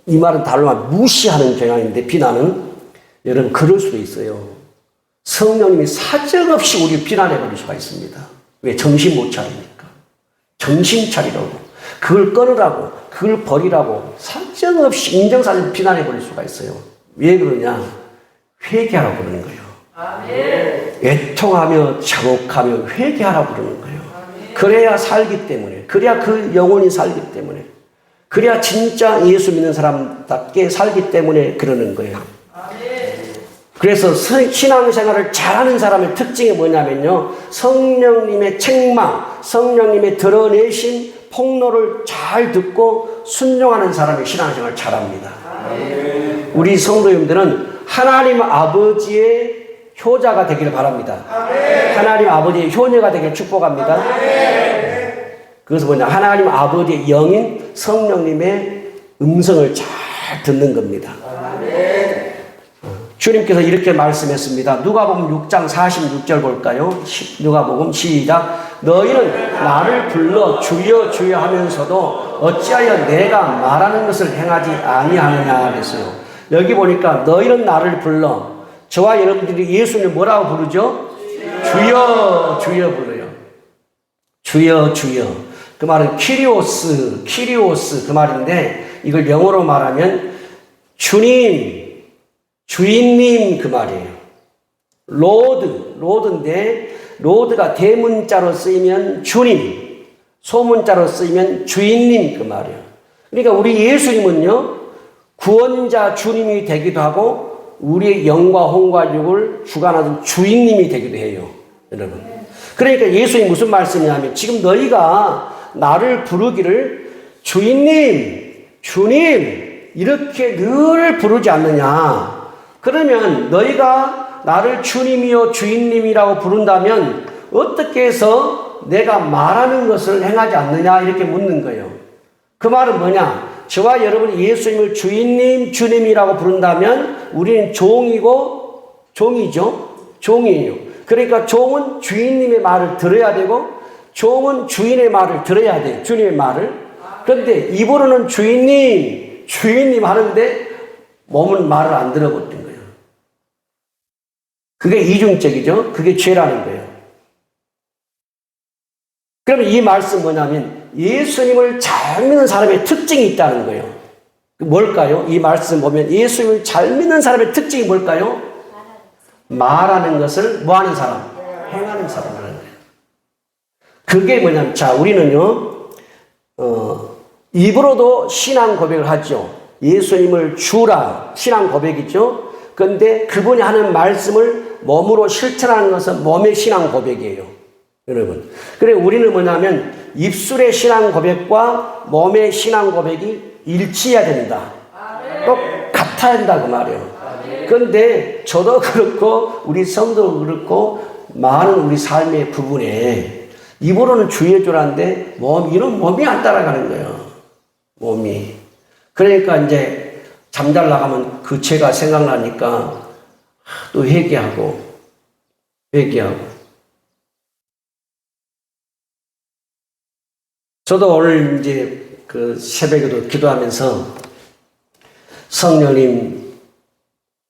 이 말은 다른 말 무시하는 경향인데 비난은 여러분 그럴 수도 있어요. 성령님이 사정없이 우리를 비난해 버릴 수가 있습니다. 왜? 정신 못 차리니까. 정신 차리라고. 그걸 끊으라고. 그걸 버리라고. 사정없이 인정사정 비난해 버릴 수가 있어요. 왜 그러냐? 회개하라고 그러는 거예요. 애통하며 자복하며 회개하라고 그러는 거예요. 그래야 살기 때문에. 그래야 그 영혼이 살기 때문에. 그래야 진짜 예수 믿는 사람답게 살기 때문에 그러는 거예요. 그래서 신앙생활을 잘하는 사람의 특징이 뭐냐면요. 성령님의 책망, 성령님의 드러내신 폭로를 잘 듣고 순종하는 사람이 신앙생활을 잘합니다. 우리 성도님들은 하나님 아버지의 효자가 되기를 바랍니다. 하나님 아버지의 효녀가 되기를 축복합니다. 그것은 뭐냐? 하나님 아버지의 영인 성령님의 음성을 잘 듣는 겁니다. 주님께서 이렇게 말씀했습니다. 누가복음 6장 46절 볼까요? 누가복음 시작. 너희는 나를 불러 주여 주여 하면서도 어찌하여 내가 말하는 것을 행하지 아니하느냐 그랬어요. 여기 보니까 너희는 나를 불러. 저와 여러분들이 예수님 뭐라고 부르죠? 주여 주여 불러요. 주여 주여. 그 말은 키리오스 그 말인데 이걸 영어로 말하면 주님, 주인님 그 말이에요. 로드인데 로드가 대문자로 쓰이면 주님, 소문자로 쓰이면 주인님 그 말이에요. 그러니까 우리 예수님은요 구원자 주님이 되기도 하고 우리의 영과 혼과 육을 주관하는 주인님이 되기도 해요. 여러분. 그러니까 예수님이 무슨 말씀이냐면 지금 너희가 나를 부르기를 주인님, 주님 이렇게 늘 부르지 않느냐. 그러면 너희가 나를 주님이요 주인님이라고 부른다면 어떻게 해서 내가 말하는 것을 행하지 않느냐 이렇게 묻는 거예요. 그 말은 뭐냐. 저와 여러분이 예수님을 주인님, 주님이라고 부른다면 우리는 종이죠. 종이에요. 그러니까 종은 주인님의 말을 들어야 되고 종은 주인의 말을 들어야 돼요. 주님의 말을. 그런데 입으로는 주인님 하는데 몸은 말을 안 들어버린 거예요. 그게 이중적이죠. 그게 죄라는 거예요. 그러면 이 말씀 뭐냐면 예수님을 잘 믿는 사람의 특징이 있다는 거예요. 뭘까요? 이 말씀 보면 예수님을 잘 믿는 사람의 특징이 뭘까요? 말하는 것을 뭐하는 사람? 행하는 사람이라는 거예요. 그게 뭐냐면 자 우리는요 입으로도 신앙 고백을 하죠. 예수님을 주라 신앙 고백이죠. 그런데 그분이 하는 말씀을 몸으로 실천하는 것은 몸의 신앙 고백이에요. 여러분. 그래 우리는 뭐냐면 입술의 신앙 고백과 몸의 신앙 고백이 일치해야 된다. 똑같아야 된다 그 말이에요. 그런데 저도 그렇고 우리 성도도 그렇고 많은 우리 삶의 부분에 입으로는 주의해 주라는데 이런 몸이 안 따라가는 거예요. 몸이. 그러니까 이제 잠잘 나가면 그 죄가 생각나니까 또 회개하고. 저도 오늘 이제 그 새벽에도 기도하면서 성령님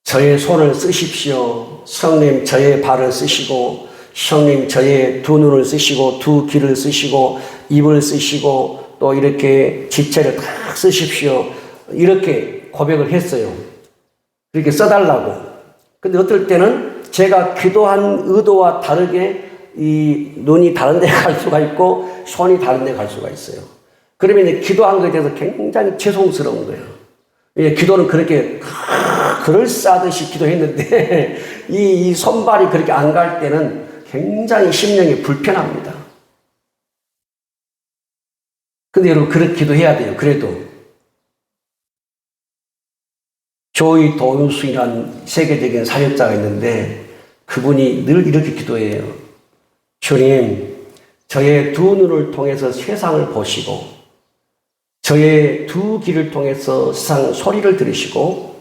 저의 손을 쓰십시오. 성령님 저의 발을 쓰시고 성령님 저의 두 눈을 쓰시고 두 귀를 쓰시고 입을 쓰시고 또 이렇게 지체를 다 쓰십시오. 이렇게 고백을 했어요. 이렇게 써달라고. 근데 어떨 때는 제가 기도한 의도와 다르게 이 눈이 다른 데 갈 수가 있고 손이 다른 데 갈 수가 있어요. 그러면 이제 기도한 것에 대해서 굉장히 죄송스러운 거예요. 기도는 그렇게 그럴싸하듯이 기도했는데 이 손발이 그렇게 안 갈 때는 굉장히 심령이 불편합니다. 근데 여러분 그렇게 기도해야 돼요. 그래도 조이 도윤수이라는 세계적인 사역자가 있는데 그분이 늘 이렇게 기도해요. 주님, 저의 두 눈을 통해서 세상을 보시고 저의 두 귀를 통해서 세상 소리를 들으시고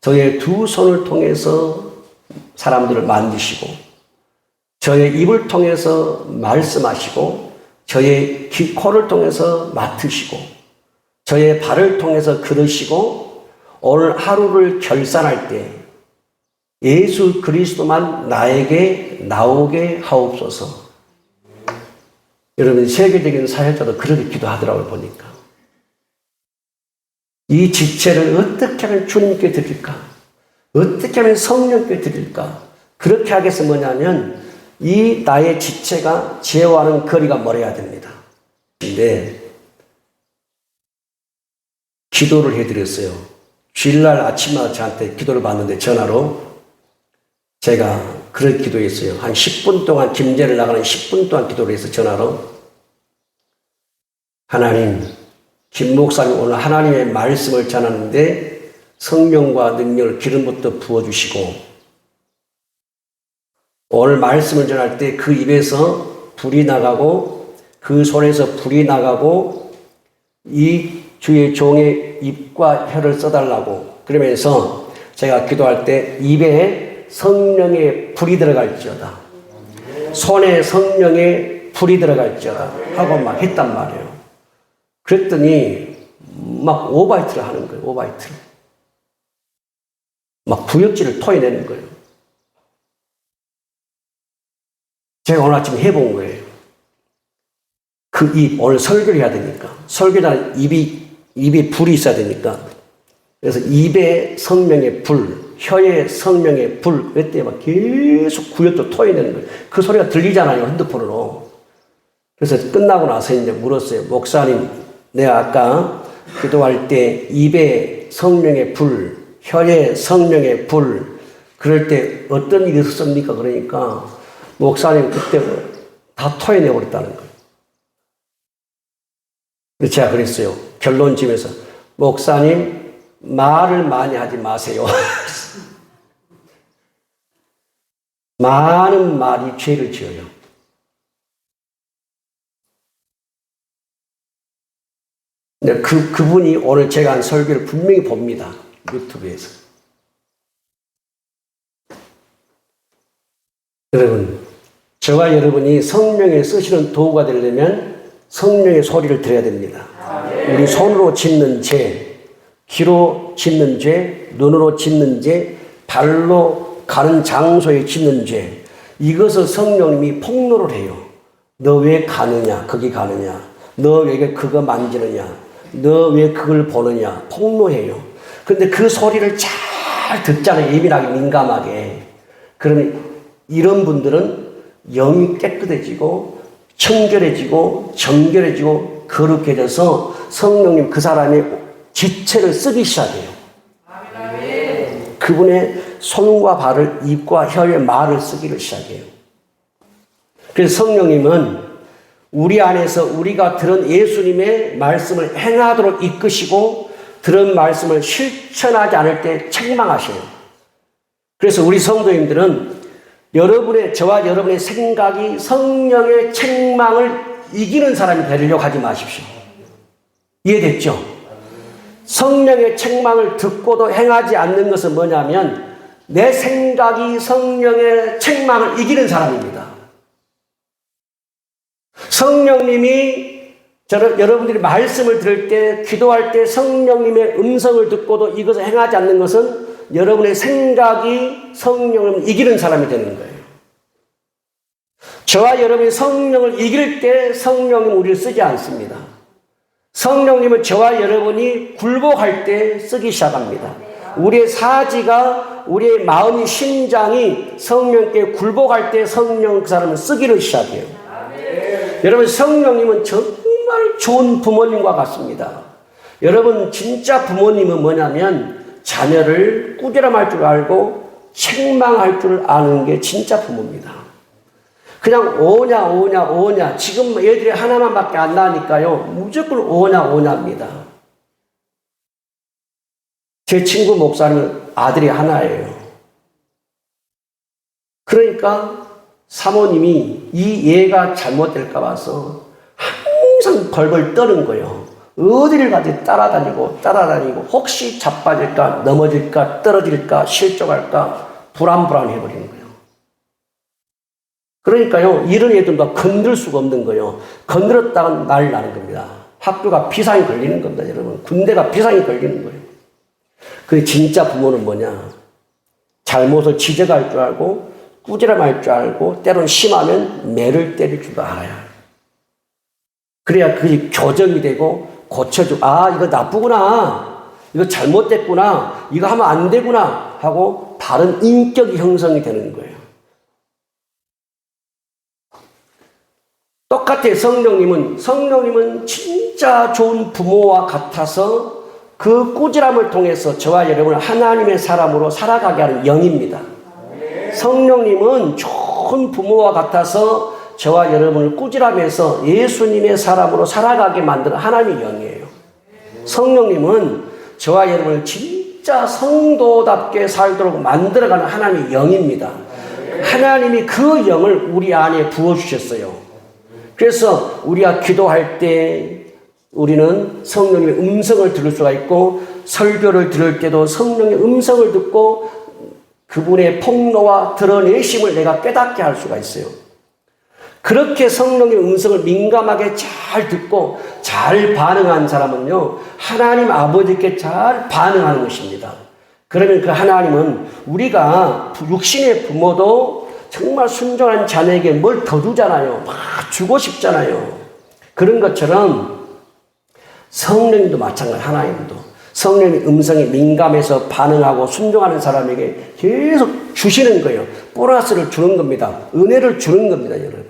저의 두 손을 통해서 사람들을 만지시고 저의 입을 통해서 말씀하시고 저의 코를 통해서 맡으시고 저의 발을 통해서 걸으시고 오늘 하루를 결산할 때 예수 그리스도만 나에게 나오게 하옵소서. 여러분 세계적인 사역자도 그렇게 기도하더라고요. 보니까 이 지체를 어떻게 하면 주님께 드릴까? 어떻게 하면 성령께 드릴까? 그렇게 하기 위해서 뭐냐면 이 나의 지체가 죄와는 거리가 멀어야 됩니다. 근데 기도를 해드렸어요. 주일날 아침마다 저한테 기도를 받는데 전화로 제가 그렇게 기도했어요. 한 10분 동안 김제를 나가는 10분 동안 기도를 해서 전화로 하나님, 김 목사님 오늘 하나님의 말씀을 전하는데 성령과 능력을 기름부터 부어주시고 오늘 말씀을 전할 때 그 입에서 불이 나가고 그 손에서 불이 나가고 이 주의 종의 입과 혀를 써달라고 그러면서 제가 기도할 때 입에 성령의 불이 들어갈지어다. 손에 성령의 불이 들어갈지어다. 하고 막 했단 말이에요. 그랬더니 막 오바이트를 하는 거예요. 오바이트를. 막 구역질을 토해내는 거예요. 제가 오늘 아침에 해본 거예요. 그 입, 오늘 설교를 해야 되니까. 설교자는 입에 불이 있어야 되니까. 그래서 입에 성령의 불, 혀에 성령의 불, 그때 막 계속 구역도 토해내는 거예요. 그 소리가 들리잖아요, 핸드폰으로. 그래서 끝나고 나서 이제 물었어요. 목사님, 내가 아까 기도할 때 입에 성령의 불, 혀에 성령의 불, 그럴 때 어떤 일이 있었습니까? 그러니까 목사님 그때 다 토해내고 그랬다는 거예요. 그래서 제가 그랬어요. 결론 지면서 목사님 말을 많이 하지 마세요. 많은 말이 죄를 지어요. 근데 그분이 오늘 제가 한 설교를 분명히 봅니다. 유튜브에서. 여러분, 저와 여러분이 성령의 쓰시는 도구가 되려면 성령의 소리를 들어야 됩니다. 우리 손으로 짓는 죄, 귀로 짓는 죄, 눈으로 짓는 죄, 발로 가는 장소에 짓는 죄, 이것을 성령님이 폭로를 해요. 너 왜 가느냐? 거기 가느냐? 너 왜 그거 만지느냐? 너 왜 그걸 보느냐? 폭로해요. 그런데 그 소리를 잘 듣잖아요. 예민하게, 민감하게. 그러면 이런 분들은 영이 깨끗해지고 청결해지고 정결해지고 거룩해져서 성령님 그 사람의 지체를 쓰기 시작해요. 그분의 손과 발을, 입과 혀의 말을 쓰기를 시작해요. 그래서 성령님은 우리 안에서 우리가 들은 예수님의 말씀을 행하도록 이끄시고 들은 말씀을 실천하지 않을 때 책망하셔요. 그래서 우리 성도님들은 저와 여러분의 생각이 성령의 책망을 이기는 사람이 되려고 하지 마십시오. 이해됐죠? 성령의 책망을 듣고도 행하지 않는 것은 뭐냐면 내 생각이 성령의 책망을 이기는 사람입니다. 성령님이 여러분들이 말씀을 들을 때, 기도할 때 성령님의 음성을 듣고도 이것을 행하지 않는 것은 여러분의 생각이 성령을 이기는 사람이 되는 거예요. 저와 여러분이 성령을 이길 때 성령님은 우리를 쓰지 않습니다. 성령님은 저와 여러분이 굴복할 때 쓰기 시작합니다. 우리의 사지가, 우리의 마음이, 심장이 성령께 굴복할 때 성령 그 사람을 쓰기를 시작해요. 여러분, 성령님은 정말 좋은 부모님과 같습니다. 여러분, 진짜 부모님은 뭐냐면 자녀를 꾸지람할 줄 알고 책망할 줄 아는 게 진짜 부모입니다. 그냥 오냐 지금 애들이 하나만밖에 안 나니까요 무조건 오냐입니다. 제 친구 목사는 아들이 하나예요. 그러니까 사모님이 이 얘가 잘못될까 봐서 항상 벌벌 떠는 거예요. 어디를 가든지 따라다니고 혹시 자빠질까, 넘어질까, 떨어질까, 실족할까 불안해버리는 거예요. 그러니까요, 이런 애들도 건들 수가 없는 거예요. 건드렸다가 난리 나는 겁니다. 학교가 비상이 걸리는 겁니다, 여러분. 군대가 비상이 걸리는 거예요. 그 진짜 부모는 뭐냐? 잘못을 지적할 줄 알고, 꾸지람할 줄 알고, 때론 심하면 매를 때릴 줄도 알아야. 그래야 그게 교정이 되고, 고쳐주고, 아, 이거 나쁘구나. 이거 잘못됐구나. 이거 하면 안 되구나. 하고, 바른 인격이 형성이 되는 거예요. 똑같아요. 성령님은 진짜 좋은 부모와 같아서 그 꾸지람을 통해서 저와 여러분을 하나님의 사람으로 살아가게 하는 영입니다. 성령님은 좋은 부모와 같아서 저와 여러분을 꾸지람해서 예수님의 사람으로 살아가게 만드는 하나님의 영이에요. 성령님은 저와 여러분을 진짜 성도답게 살도록 만들어가는 하나님의 영입니다. 하나님이 그 영을 우리 안에 부어주셨어요. 그래서 우리가 기도할 때 우리는 성령님의 음성을 들을 수가 있고, 설교를 들을 때도 성령의 음성을 듣고 그분의 폭로와 드러내심을 내가 깨닫게 할 수가 있어요. 그렇게 성령의 음성을 민감하게 잘 듣고 잘 반응한 사람은요, 하나님 아버지께 잘 반응하는 것입니다. 그러면 그 하나님은 우리가 육신의 부모도 정말 순종한 자녀에게 뭘 더 주잖아요. 막 주고 싶잖아요. 그런 것처럼 성령님도 마찬가지, 하나님도 성령의 음성에 민감해서 반응하고 순종하는 사람에게 계속 주시는 거예요. 보너스를 주는 겁니다. 은혜를 주는 겁니다, 여러분.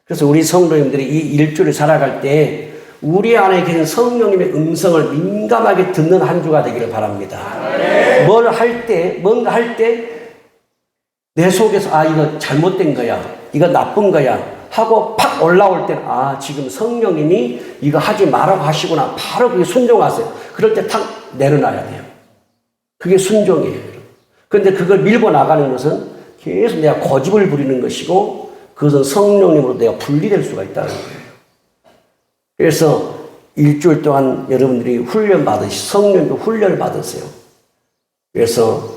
그래서 우리 성도님들이 이 일주를 살아갈 때 우리 안에 계신 성령님의 음성을 민감하게 듣는 한 주가 되기를 바랍니다. 뭔가 할 때 내 속에서 이거 잘못된 거야, 이거 나쁜 거야 하고 팍 올라올 때는 지금 성령님이 이거 하지 말라고 하시구나. 바로 그게 순종하세요. 그럴 때 탁 내려놔야 돼요. 그게 순종이에요. 그런데 그걸 밀고 나가는 것은 계속 내가 고집을 부리는 것이고, 그것은 성령님으로 내가 분리될 수가 있다는 거예요. 그래서 일주일 동안 여러분들이 성령님도 훈련을 받으세요. 그래서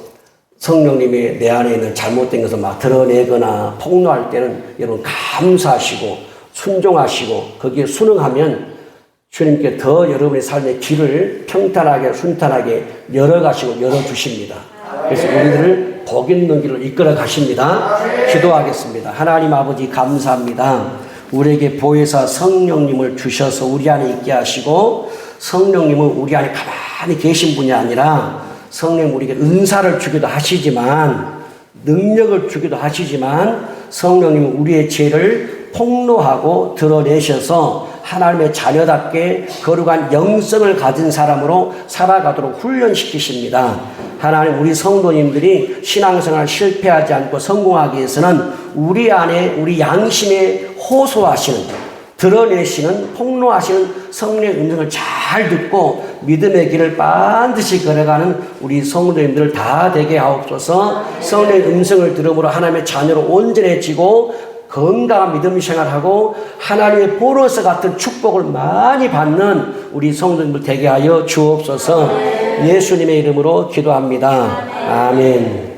성령님이 내 안에 있는 잘못된 것을 막 드러내거나 폭로할 때는 여러분 감사하시고 순종하시고 거기에 순응하면 주님께 더 여러분의 삶의 길을 평탄하게 순탄하게 열어주십니다. 그래서 우리들을 복 있는 길을 이끌어 가십니다. 기도하겠습니다. 하나님 아버지 감사합니다. 우리에게 보혜사 성령님을 주셔서 우리 안에 있게 하시고, 성령님은 우리 안에 가만히 계신 분이 아니라 성령 우리에게 은사를 주기도 하시지만, 능력을 주기도 하시지만, 성령님은 우리의 죄를 폭로하고 드러내셔서 하나님의 자녀답게 거룩한 영성을 가진 사람으로 살아가도록 훈련시키십니다. 하나님, 우리 성도님들이 신앙생활 실패하지 않고 성공하기 위해서는 우리 안에 우리 양심에 호소하시는, 드러내시는, 폭로하시는 성령의 음성을 잘 듣고 믿음의 길을 반드시 걸어가는 우리 성도님들 다 되게 하옵소서. 성령의 음성을 들음으로 하나님의 자녀로 온전해지고 건강한 믿음 생활하고 하나님의 보너스 같은 축복을 많이 받는 우리 성도님들 되게 하여 주옵소서. 예수님의 이름으로 기도합니다. 아멘.